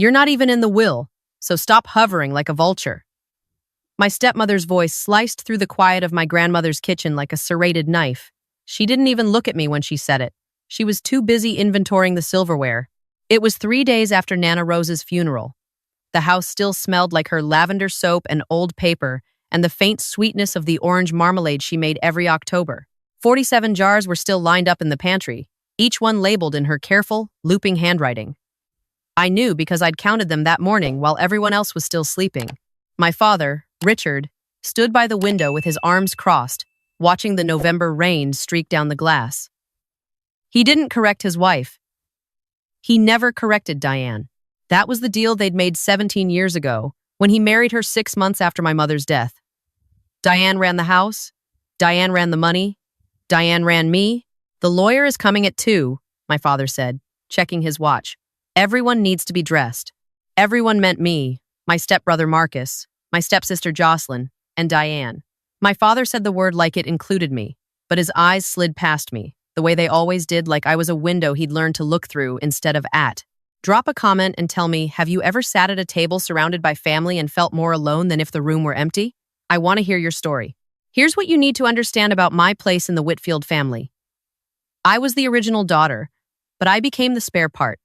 You're not even in the will, so stop hovering like a vulture. My stepmother's voice sliced through the quiet of my grandmother's kitchen like a serrated knife. She didn't even look at me when she said it. She was too busy inventorying the silverware. It was 3 days after Nana Rose's funeral. The house still smelled like her lavender soap and old paper, and the faint sweetness of the orange marmalade she made every October. 47 jars were still lined up in the pantry, each one labeled in her careful, looping handwriting. I knew because I'd counted them that morning while everyone else was still sleeping. My father, Richard, stood by the window with his arms crossed, watching the November rain streak down the glass. He didn't correct his wife. He never corrected Diane. That was the deal they'd made 17 years ago, when he married her 6 months after my mother's death. Diane ran the house. Diane ran the money. Diane ran me. The lawyer is coming at 2, my father said, checking his watch. Everyone needs to be dressed. Everyone meant me, my stepbrother Marcus, my stepsister Jocelyn, and Diane. My father said the word like it included me, but his eyes slid past me, the way they always did, like I was a window he'd learned to look through instead of at. Drop a comment and tell me, have you ever sat at a table surrounded by family and felt more alone than if the room were empty? I want to hear your story. Here's what you need to understand about my place in the Whitfield family. I was the original daughter, but I became the spare part.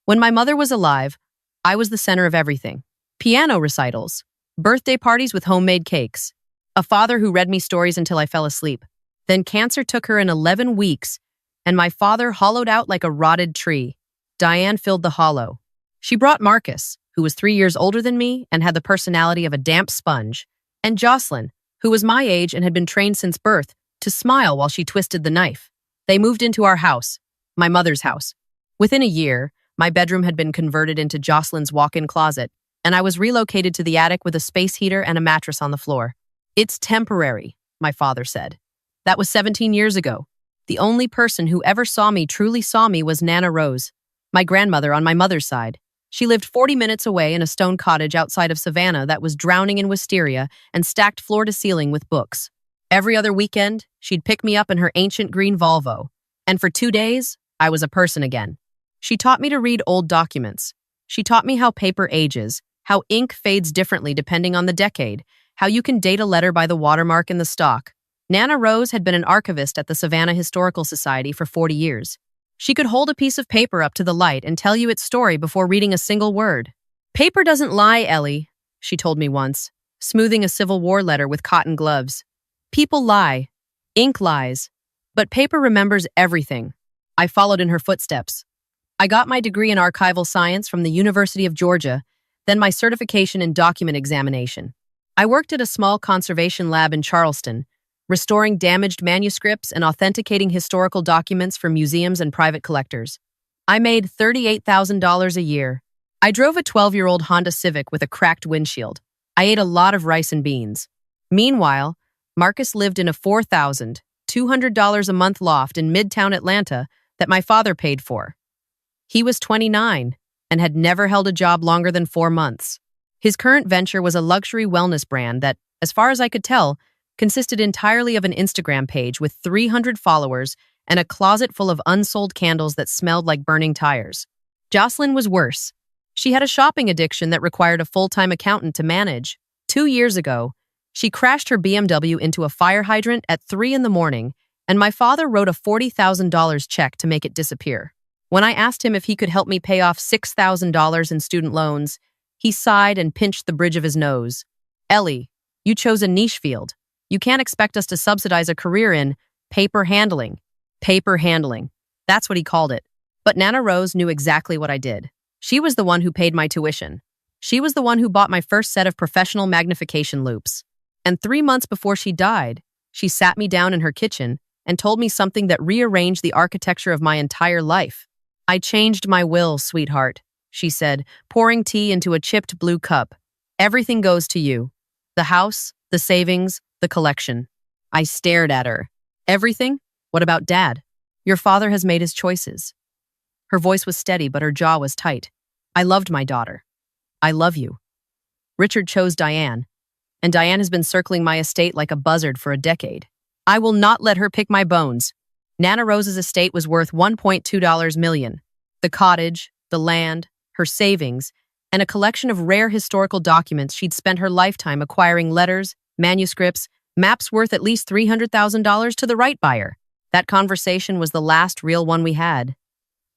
When my mother was alive, I was the center of everything. Piano recitals, birthday parties with homemade cakes, a father who read me stories until I fell asleep. Then cancer took her in 11 weeks, and my father hollowed out like a rotted tree. Diane filled the hollow. She brought Marcus, who was 3 years older than me and had the personality of a damp sponge, and Jocelyn, who was my age and had been trained since birth, to smile while she twisted the knife. They moved into our house, my mother's house. Within a year, my bedroom had been converted into Jocelyn's walk-in closet, and I was relocated to the attic with a space heater and a mattress on the floor. It's temporary, my father said. That was 17 years ago. The only person who ever truly saw me was Nana Rose, my grandmother on my mother's side. She lived 40 minutes away in a stone cottage outside of Savannah that was drowning in wisteria and stacked floor to ceiling with books. Every other weekend, she'd pick me up in her ancient green Volvo. And for 2 days, I was a person again. She taught me to read old documents. She taught me how paper ages, how ink fades differently depending on the decade, how you can date a letter by the watermark in the stock. Nana Rose had been an archivist at the Savannah Historical Society for 40 years. She could hold a piece of paper up to the light and tell you its story before reading a single word. Paper doesn't lie, Ellie, she told me once, smoothing a Civil War letter with cotton gloves. People lie. Ink lies. But paper remembers everything. I followed in her footsteps. I got my degree in archival science from the University of Georgia, then my certification in document examination. I worked at a small conservation lab in Charleston, restoring damaged manuscripts and authenticating historical documents for museums and private collectors. I made $38,000 a year. I drove a 12-year-old Honda Civic with a cracked windshield. I ate a lot of rice and beans. Meanwhile, Marcus lived in a $4,200 a month loft in Midtown Atlanta that my father paid for. He was 29 and had never held a job longer than 4 months. His current venture was a luxury wellness brand that, as far as I could tell, consisted entirely of an Instagram page with 300 followers and a closet full of unsold candles that smelled like burning tires. Jocelyn was worse. She had a shopping addiction that required a full-time accountant to manage. 2 years ago, she crashed her BMW into a fire hydrant at 3 a.m, and my father wrote a $40,000 check to make it disappear. When I asked him if he could help me pay off $6,000 in student loans, he sighed and pinched the bridge of his nose. Ellie, you chose a niche field. You can't expect us to subsidize a career in paper handling. Paper handling. That's what he called it. But Nana Rose knew exactly what I did. She was the one who paid my tuition. She was the one who bought my first set of professional magnification loupes. And 3 months before she died, she sat me down in her kitchen and told me something that rearranged the architecture of my entire life. I changed my will, sweetheart, she said, pouring tea into a chipped blue cup. Everything goes to you. The house, the savings, the collection. I stared at her. Everything? What about Dad? Your father has made his choices. Her voice was steady, but her jaw was tight. I loved my daughter. I love you. Richard chose Diane, and Diane has been circling my estate like a buzzard for a decade. I will not let her pick my bones. Nana Rose's estate was worth $1.2 million. The cottage, the land, her savings, and a collection of rare historical documents she'd spent her lifetime acquiring: letters, manuscripts, maps worth at least $300,000 to the right buyer. That conversation was the last real one we had.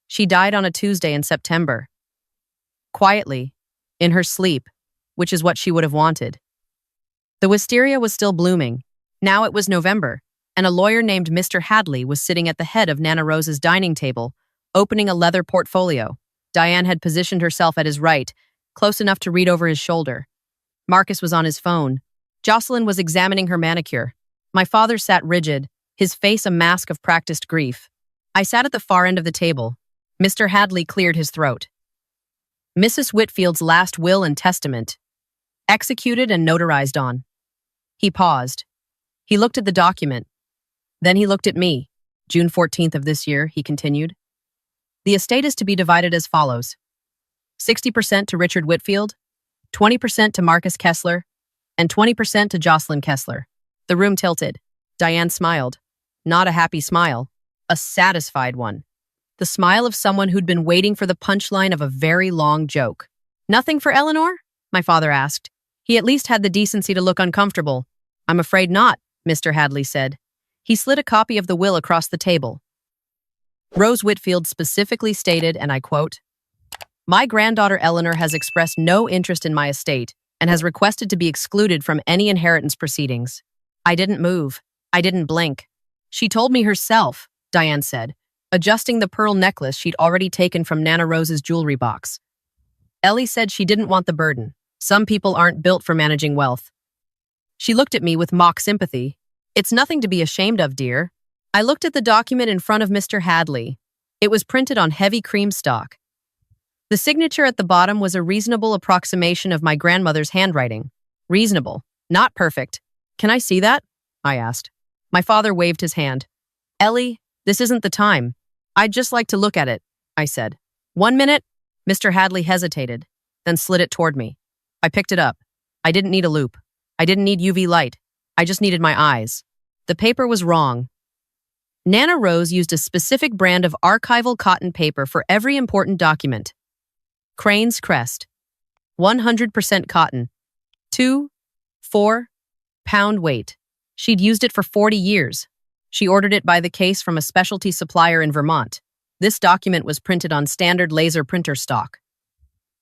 She died on a Tuesday in September. Quietly, in her sleep, which is what she would have wanted. The wisteria was still blooming. Now it was November, and a lawyer named Mr. Hadley was sitting at the head of Nana Rose's dining table, opening a leather portfolio. Diane had positioned herself at his right, close enough to read over his shoulder. Marcus was on his phone. Jocelyn was examining her manicure. My father sat rigid, his face a mask of practiced grief. I sat at the far end of the table. Mr. Hadley cleared his throat. Mrs. Whitfield's last will and testament, executed and notarized on. He paused. He looked at the document. Then he looked at me. June 14th of this year, he continued. The estate is to be divided as follows: 60% to Richard Whitfield, 20% to Marcus Kessler, and 20% to Jocelyn Kessler. The room tilted. Diane smiled. Not a happy smile, a satisfied one. The smile of someone who'd been waiting for the punchline of a very long joke. Nothing for Eleanor? My father asked. He at least had the decency to look uncomfortable. I'm afraid not, Mr. Hadley said. He slid a copy of the will across the table. Rose Whitfield specifically stated, and I quote, "My granddaughter Eleanor has expressed no interest in my estate and has requested to be excluded from any inheritance proceedings." I didn't move. I didn't blink. She told me herself, Diane said, adjusting the pearl necklace she'd already taken from Nana Rose's jewelry box. Ellie said she didn't want the burden. Some people aren't built for managing wealth. She looked at me with mock sympathy. It's nothing to be ashamed of, dear. I looked at the document in front of Mr. Hadley. It was printed on heavy cream stock. The signature at the bottom was a reasonable approximation of my grandmother's handwriting. Reasonable, not perfect. Can I see that? I asked. My father waved his hand. Ellie, this isn't the time. I'd just like to look at it, I said. 1 minute? Mr. Hadley hesitated, then slid it toward me. I picked it up. I didn't need a loupe. I didn't need UV light. I just needed my eyes. The paper was wrong. Nana Rose used a specific brand of archival cotton paper for every important document. Crane's Crest. 100% cotton. 2.4 pound weight. She'd used it for 40 years. She ordered it by the case from a specialty supplier in Vermont. This document was printed on standard laser printer stock.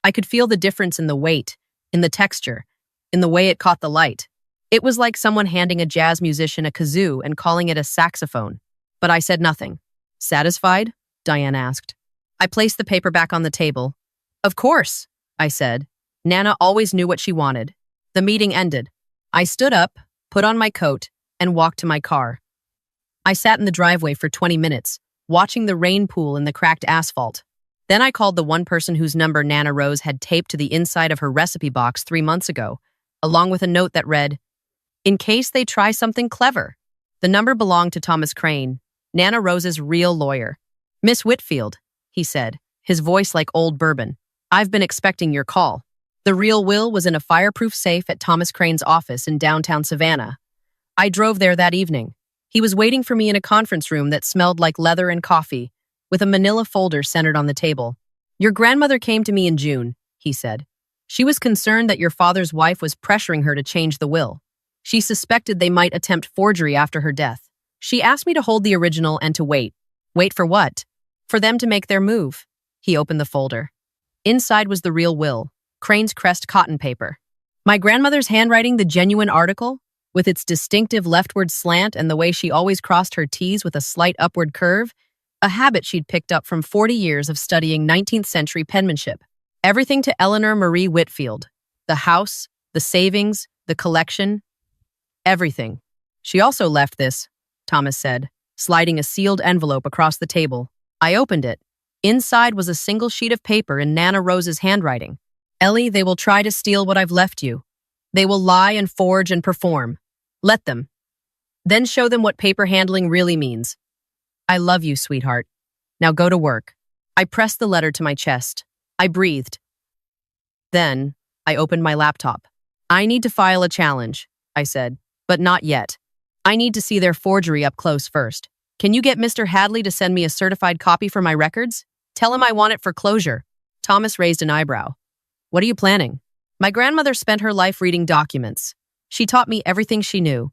I could feel the difference in the weight, in the texture, in the way it caught the light. It was like someone handing a jazz musician a kazoo and calling it a saxophone. But I said nothing. Satisfied? Diane asked. I placed the paper back on the table. Of course, I said. Nana always knew what she wanted. The meeting ended. I stood up, put on my coat, and walked to my car. I sat in the driveway for 20 minutes, watching the rain pool in the cracked asphalt. Then I called the one person whose number Nana Rose had taped to the inside of her recipe box 3 months ago, along with a note that read, "In case they try something clever." The number belonged to Thomas Crane, Nana Rose's real lawyer. "Miss Whitfield," he said, his voice like old bourbon. "I've been expecting your call." The real will was in a fireproof safe at Thomas Crane's office in downtown Savannah. I drove there that evening. He was waiting for me in a conference room that smelled like leather and coffee, with a manila folder centered on the table. "Your grandmother came to me in June," he said. "She was concerned that your father's wife was pressuring her to change the will. She suspected they might attempt forgery after her death. She asked me to hold the original and to wait." Wait for what? "For them to make their move." He opened the folder. Inside was the real will, Crane's Crest cotton paper. My grandmother's handwriting, the genuine article, with its distinctive leftward slant and the way she always crossed her T's with a slight upward curve, a habit she'd picked up from 40 years of studying 19th century penmanship. Everything to Eleanor Marie Whitfield. The house, the savings, the collection. Everything. She also left this, Thomas said, sliding a sealed envelope across the table. I opened it. Inside was a single sheet of paper in Nana Rose's handwriting. "Ellie, they will try to steal what I've left you. They will lie and forge and perform. Let them. Then show them what paper handling really means. I love you, sweetheart. Now go to work." I pressed the letter to my chest. I breathed. Then, I opened my laptop. "I need to file a challenge," I said, "but not yet. I need to see their forgery up close first. Can you get Mr. Hadley to send me a certified copy for my records? Tell him I want it for closure." Thomas raised an eyebrow. What are you planning? My grandmother spent her life reading documents. She taught me everything she knew.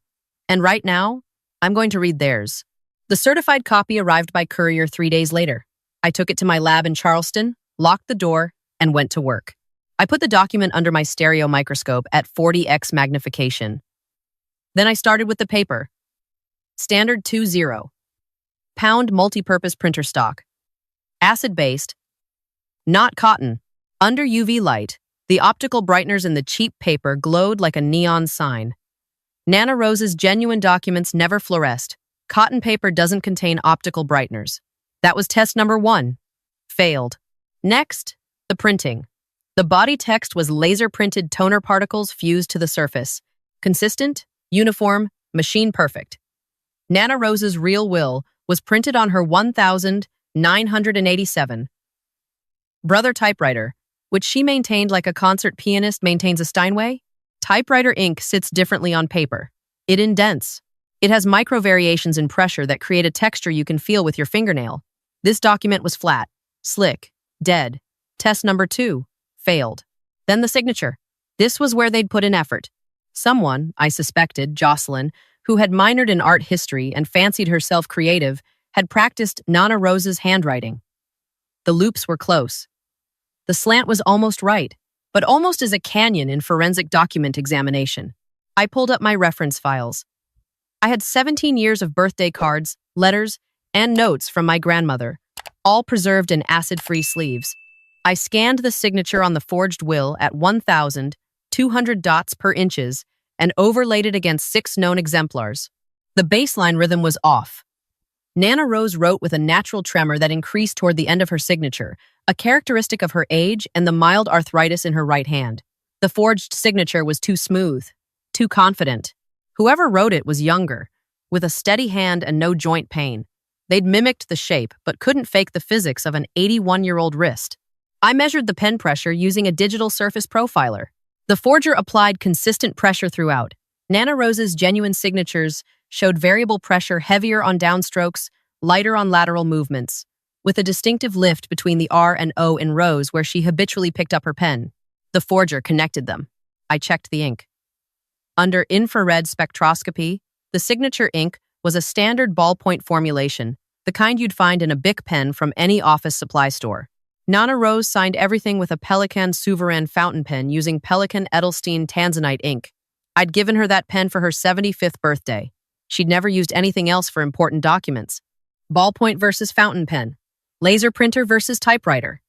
And right now, I'm going to read theirs. The certified copy arrived by courier 3 days later. I took it to my lab in Charleston, locked the door, and went to work. I put the document under my stereo microscope at 40x magnification. Then I started with the paper. Standard 2.0. Pound multipurpose printer stock. Acid-based. Not cotton. Under UV light, the optical brighteners in the cheap paper glowed like a neon sign. Nana Rose's genuine documents never fluoresced. Cotton paper doesn't contain optical brighteners. That was test number 1. Failed. Next, the printing. The body text was laser-printed toner particles fused to the surface. Consistent, uniform, machine perfect. Nana Rose's real will was printed on her 1987 Brother typewriter, which she maintained like a concert pianist maintains a Steinway. Typewriter ink sits differently on paper. It indents. It has micro variations in pressure that create a texture you can feel with your fingernail. This document was flat, slick, dead. Test number 2. Failed. Then the signature. This was where they'd put in effort. Someone, I suspected, Jocelyn, who had minored in art history and fancied herself creative, had practiced Nana Rose's handwriting. The loops were close. The slant was almost right, but almost as a canyon in forensic document examination. I pulled up my reference files. I had 17 years of birthday cards, letters, and notes from my grandmother, all preserved in acid-free sleeves. I scanned the signature on the forged will at 1,200 dots per inches and overlaid it against 6 known exemplars. The baseline rhythm was off. Nana Rose wrote with a natural tremor that increased toward the end of her signature, a characteristic of her age and the mild arthritis in her right hand. The forged signature was too smooth, too confident. Whoever wrote it was younger, with a steady hand and no joint pain. They'd mimicked the shape, but couldn't fake the physics of an 81-year-old wrist. I measured the pen pressure using a digital surface profiler. The forger applied consistent pressure throughout. Nana Rose's genuine signatures showed variable pressure heavier on downstrokes, lighter on lateral movements, with a distinctive lift between the R and O in rows where she habitually picked up her pen. The forger connected them. I checked the ink. Under infrared spectroscopy, the signature ink was a standard ballpoint formulation, the kind you'd find in a Bic pen from any office supply store. Nana Rose signed everything with a Pelikan Souverain fountain pen using Pelikan Edelstein Tanzanite ink. I'd given her that pen for her 75th birthday. She'd never used anything else for important documents. Ballpoint versus fountain pen. Laser printer versus typewriter.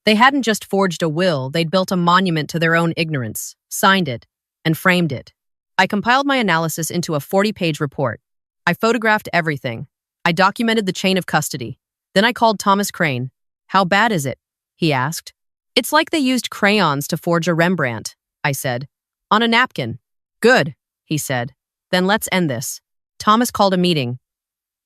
They hadn't just forged a will, they'd built a monument to their own ignorance, signed it, and framed it. I compiled my analysis into a 40-page report. I photographed everything. I documented the chain of custody. Then I called Thomas Crane. How bad is it? He asked. It's like they used crayons to forge a Rembrandt, I said. On a napkin. Good, he said. Then let's end this. Thomas called a meeting.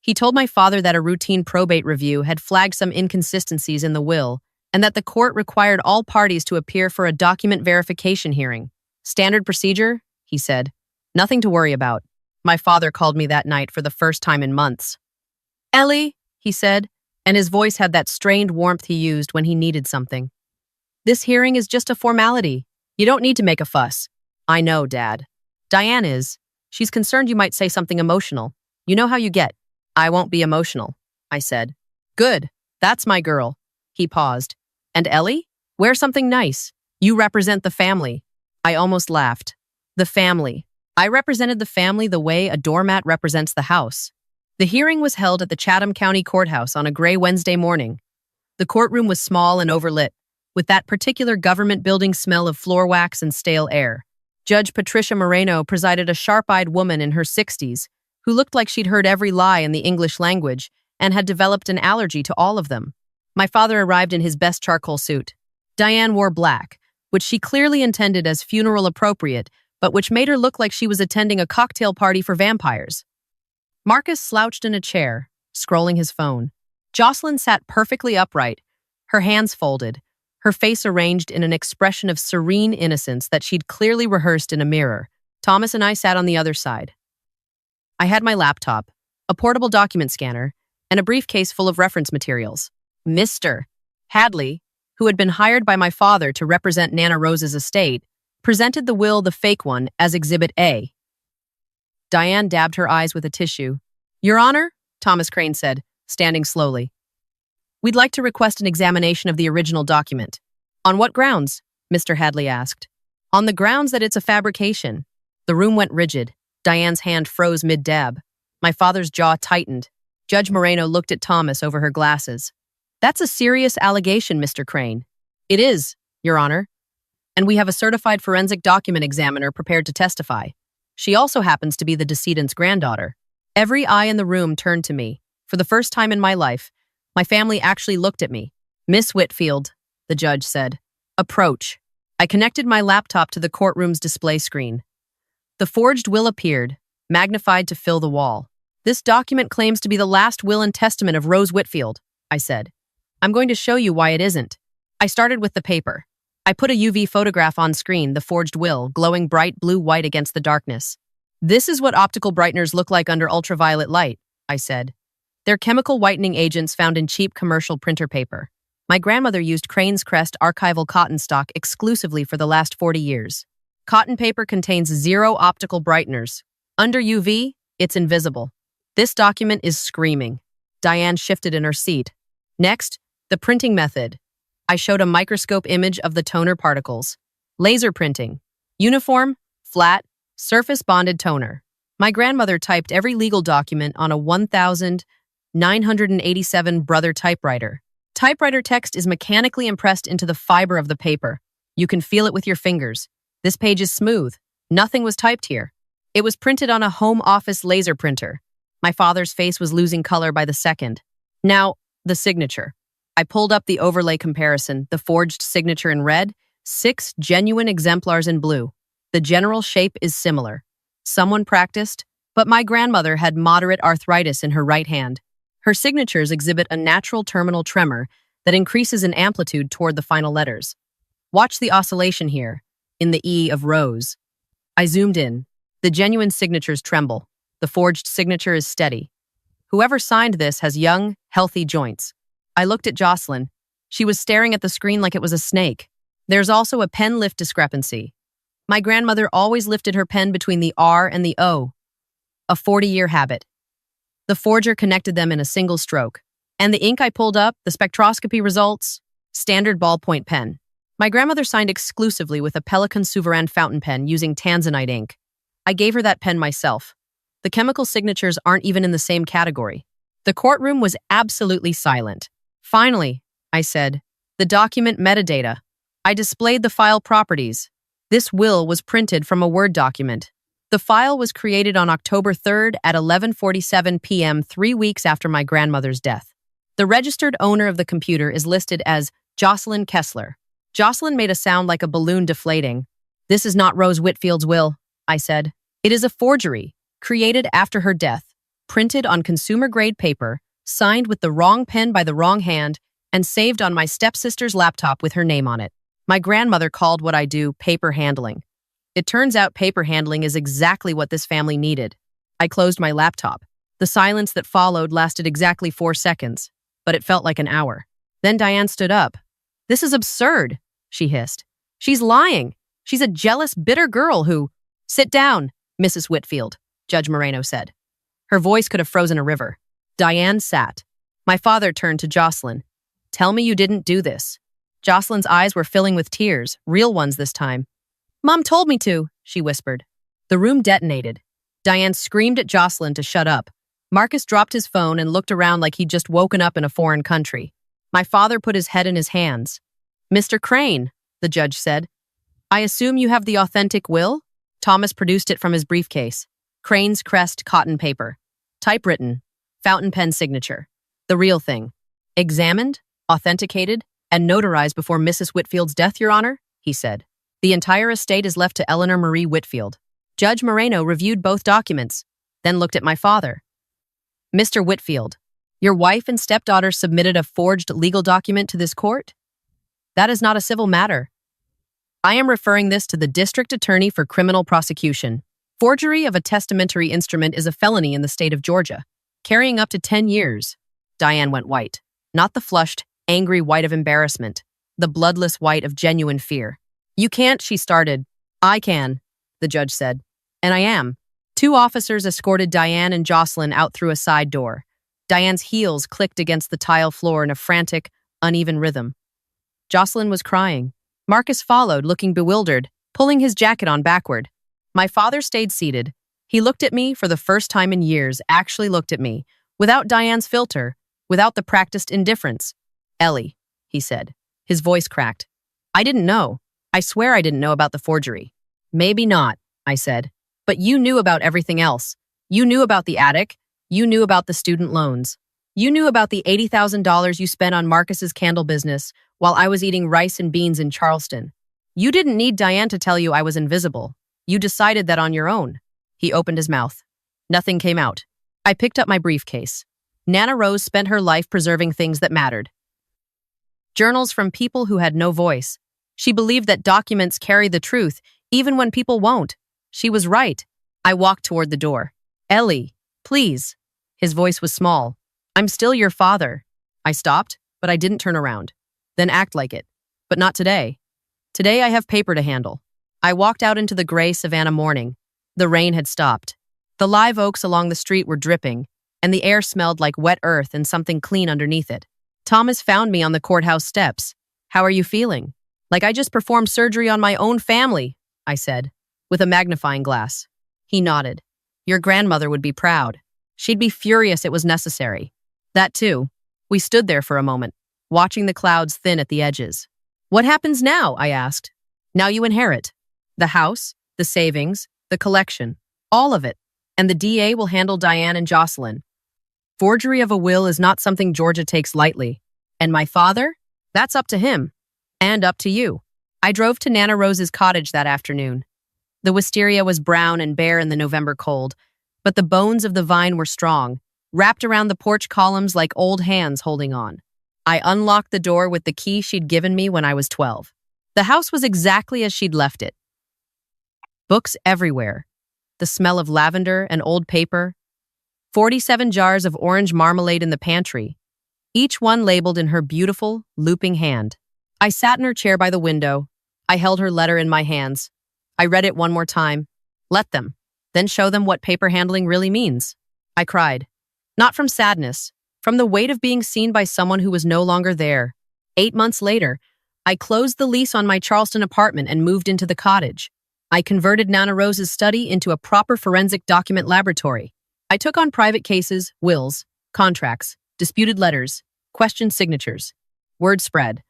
He told my father that a routine probate review had flagged some inconsistencies in the will and that the court required all parties to appear for a document verification hearing. Standard procedure, he said. Nothing to worry about. My father called me that night for the first time in months. Ellie, he said, and his voice had that strained warmth he used when he needed something. This hearing is just a formality. You don't need to make a fuss. I know, Dad. Diane is. She's concerned you might say something emotional. You know how you get. I won't be emotional, I said. Good. That's my girl. He paused. And Ellie? Wear something nice. You represent the family. I almost laughed. The family. I represented the family the way a doormat represents the house. The hearing was held at the Chatham County Courthouse on a gray Wednesday morning. The courtroom was small and overlit, with that particular government building smell of floor wax and stale air. Judge Patricia Moreno presided, a sharp-eyed woman in her 60s who looked like she'd heard every lie in the English language and had developed an allergy to all of them. My father arrived in his best charcoal suit. Diane wore black, which she clearly intended as funeral appropriate, but which made her look like she was attending a cocktail party for vampires. Marcus slouched in a chair, scrolling his phone. Jocelyn sat perfectly upright, her hands folded, her face arranged in an expression of serene innocence that she'd clearly rehearsed in a mirror. Thomas and I sat on the other side. I had my laptop, a portable document scanner, and a briefcase full of reference materials. Mr. Hadley, who had been hired by my father to represent Nana Rose's estate, presented the will, the fake one, as Exhibit A. Diane dabbed her eyes with a tissue. Your Honor, Thomas Crane said, standing slowly. We'd like to request an examination of the original document. On what grounds? Mr. Hadley asked. On the grounds that it's a fabrication. The room went rigid. Diane's hand froze mid-dab. My father's jaw tightened. Judge Moreno looked at Thomas over her glasses. That's a serious allegation, Mr. Crane. It is, Your Honor. And we have a certified forensic document examiner prepared to testify. She also happens to be the decedent's granddaughter. Every eye in the room turned to me. For the first time in my life, my family actually looked at me. Miss Whitfield, the judge said. Approach. I connected my laptop to the courtroom's display screen. The forged will appeared, magnified to fill the wall. This document claims to be the last will and testament of Rose Whitfield, I said. I'm going to show you why it isn't. I started with the paper. I put a UV photograph on screen, the forged will, glowing bright blue-white against the darkness. This is what optical brighteners look like under ultraviolet light, I said. They're chemical whitening agents found in cheap commercial printer paper. My grandmother used Crane's Crest archival cotton stock exclusively for the last 40 years. Cotton paper contains 0 optical brighteners. Under UV, it's invisible. This document is screaming. Diane shifted in her seat. Next, the printing method. I showed a microscope image of the toner particles. Laser printing. Uniform, flat, surface-bonded toner. My grandmother typed every legal document on a 1987 Brother typewriter. Typewriter text is mechanically impressed into the fiber of the paper. You can feel it with your fingers. This page is smooth. Nothing was typed here. It was printed on a home office laser printer. My father's face was losing color by the second. Now, the signature. I pulled up the overlay comparison, the forged signature in red, 6 genuine exemplars in blue. The general shape is similar. Someone practiced, but my grandmother had moderate arthritis in her right hand. Her signatures exhibit a natural terminal tremor that increases in amplitude toward the final letters. Watch the oscillation here, in the E of Rose. I zoomed in. The genuine signatures tremble. The forged signature is steady. Whoever signed this has young, healthy joints. I looked at Jocelyn. She was staring at the screen like it was a snake. There's also a pen lift discrepancy. My grandmother always lifted her pen between the R and the O. A 40-year habit. The forger connected them in a single stroke. And the ink I pulled up, the spectroscopy results, standard ballpoint pen. My grandmother signed exclusively with a Pelican Souverain fountain pen using tanzanite ink. I gave her that pen myself. The chemical signatures aren't even in the same category. The courtroom was absolutely silent. Finally, I said, the document metadata. I displayed the file properties. This will was printed from a Word document. The file was created on October 3rd at 11:47 p.m., 3 weeks after my grandmother's death. The registered owner of the computer is listed as Jocelyn Kessler. Jocelyn made a sound like a balloon deflating. This is not Rose Whitfield's will, I said. It is a forgery, created after her death, printed on consumer-grade paper, signed with the wrong pen by the wrong hand, and saved on my stepsister's laptop with her name on it. My grandmother called what I do paper handling. It turns out paper handling is exactly what this family needed. I closed my laptop. The silence that followed lasted exactly 4 seconds, but it felt like an hour. Then Diane stood up. This is absurd, she hissed. She's lying. She's a jealous, bitter girl who— Sit down, Mrs. Whitfield, Judge Moreno said. Her voice could have frozen a river. Diane sat. My father turned to Jocelyn. Tell me you didn't do this. Jocelyn's eyes were filling with tears, real ones this time. Mom told me to, she whispered. The room detonated. Diane screamed at Jocelyn to shut up. Marcus dropped his phone and looked around like he'd just woken up in a foreign country. My father put his head in his hands. Mr. Crane, the judge said. I assume you have the authentic will? Thomas produced it from his briefcase. Crane's Crest cotton paper. Typewritten. Fountain pen signature. The real thing. Examined, authenticated, and notarized before Mrs. Whitfield's death, Your Honor, he said. The entire estate is left to Eleanor Marie Whitfield. Judge Moreno reviewed both documents, then looked at my father. Mr. Whitfield, your wife and stepdaughter submitted a forged legal document to this court? That is not a civil matter. I am referring this to the District Attorney for Criminal Prosecution. Forgery of a testamentary instrument is a felony in the state of Georgia, carrying up to 10 years. Diane went white. Not the flushed, angry white of embarrassment, the bloodless white of genuine fear. You can't, she started. I can, the judge said. And I am. Two officers escorted Diane and Jocelyn out through a side door. Diane's heels clicked against the tile floor in a frantic, uneven rhythm. Jocelyn was crying. Marcus followed, looking bewildered, pulling his jacket on backward. My father stayed seated. He looked at me for the first time in years, actually looked at me, without Diane's filter, without the practiced indifference. Ellie, he said. His voice cracked. I didn't know. I swear I didn't know about the forgery. Maybe not, I said. But you knew about everything else. You knew about the attic. You knew about the student loans. You knew about the $80,000 you spent on Marcus's candle business while I was eating rice and beans in Charleston. You didn't need Diane to tell you I was invisible. You decided that on your own. He opened his mouth. Nothing came out. I picked up my briefcase. Nana Rose spent her life preserving things that mattered. Journals from people who had no voice. She believed that documents carry the truth, even when people won't. She was right. I walked toward the door. Ellie, please. His voice was small. I'm still your father. I stopped, but I didn't turn around. Then act like it. But not today. Today I have paper to handle. I walked out into the gray Savannah morning. The rain had stopped. The live oaks along the street were dripping, and the air smelled like wet earth and something clean underneath it. Thomas found me on the courthouse steps. How are you feeling? Like I just performed surgery on my own family, I said, with a magnifying glass. He nodded. Your grandmother would be proud. She'd be furious it was necessary. That too. We stood there for a moment, watching the clouds thin at the edges. What happens now? I asked. Now you inherit. The house, the savings, the collection, all of it. And the DA will handle Diane and Jocelyn. Forgery of a will is not something Georgia takes lightly. And my father? That's up to him. And up to you. I drove to Nana Rose's cottage that afternoon. The wisteria was brown and bare in the November cold, but the bones of the vine were strong, wrapped around the porch columns like old hands holding on. I unlocked the door with the key she'd given me when I was 12. The house was exactly as she'd left it. Books everywhere. The smell of lavender and old paper. 47 jars of orange marmalade in the pantry, each one labeled in her beautiful, looping hand. I sat in her chair by the window. I held her letter in my hands. I read it one more time. Let them. Then show them what paper handling really means. I cried. Not from sadness, from the weight of being seen by someone who was no longer there. 8 months later, I closed the lease on my Charleston apartment and moved into the cottage. I converted Nana Rose's study into a proper forensic document laboratory. I took on private cases, wills, contracts, disputed letters, questioned signatures. Word spread.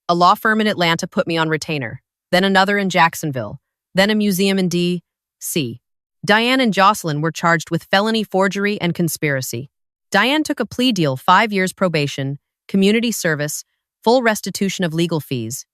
A law firm in Atlanta put me on retainer, then another in Jacksonville, then a museum in D.C. Diane and Jocelyn were charged with felony forgery and conspiracy. Diane took a plea deal, 5 years probation, community service, full restitution of legal fees.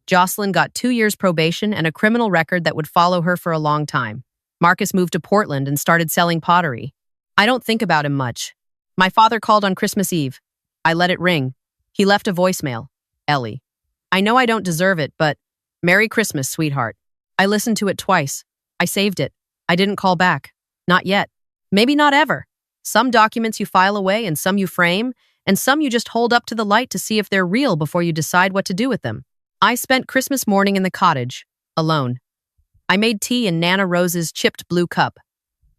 Jocelyn got 2 years probation and a criminal record that would follow her for a long time. Marcus moved to Portland and started selling pottery. I don't think about him much. My father called on Christmas Eve. I let it ring. He left a voicemail. Ellie. I know I don't deserve it, but Merry Christmas, sweetheart. I listened to it twice. I saved it. I didn't call back. Not yet. Maybe not ever. Some documents you file away and some you frame, and some you just hold up to the light to see if they're real before you decide what to do with them. I spent Christmas morning in the cottage, alone. I made tea in Nana Rose's chipped blue cup.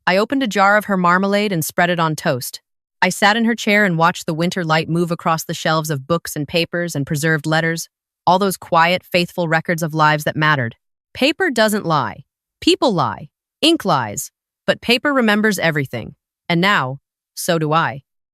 I opened a jar of her marmalade and spread it on toast. I sat in her chair and watched the winter light move across the shelves of books and papers and preserved letters, all those quiet, faithful records of lives that mattered. Paper doesn't lie. People lie. Ink lies. But paper remembers everything. And now, so do I.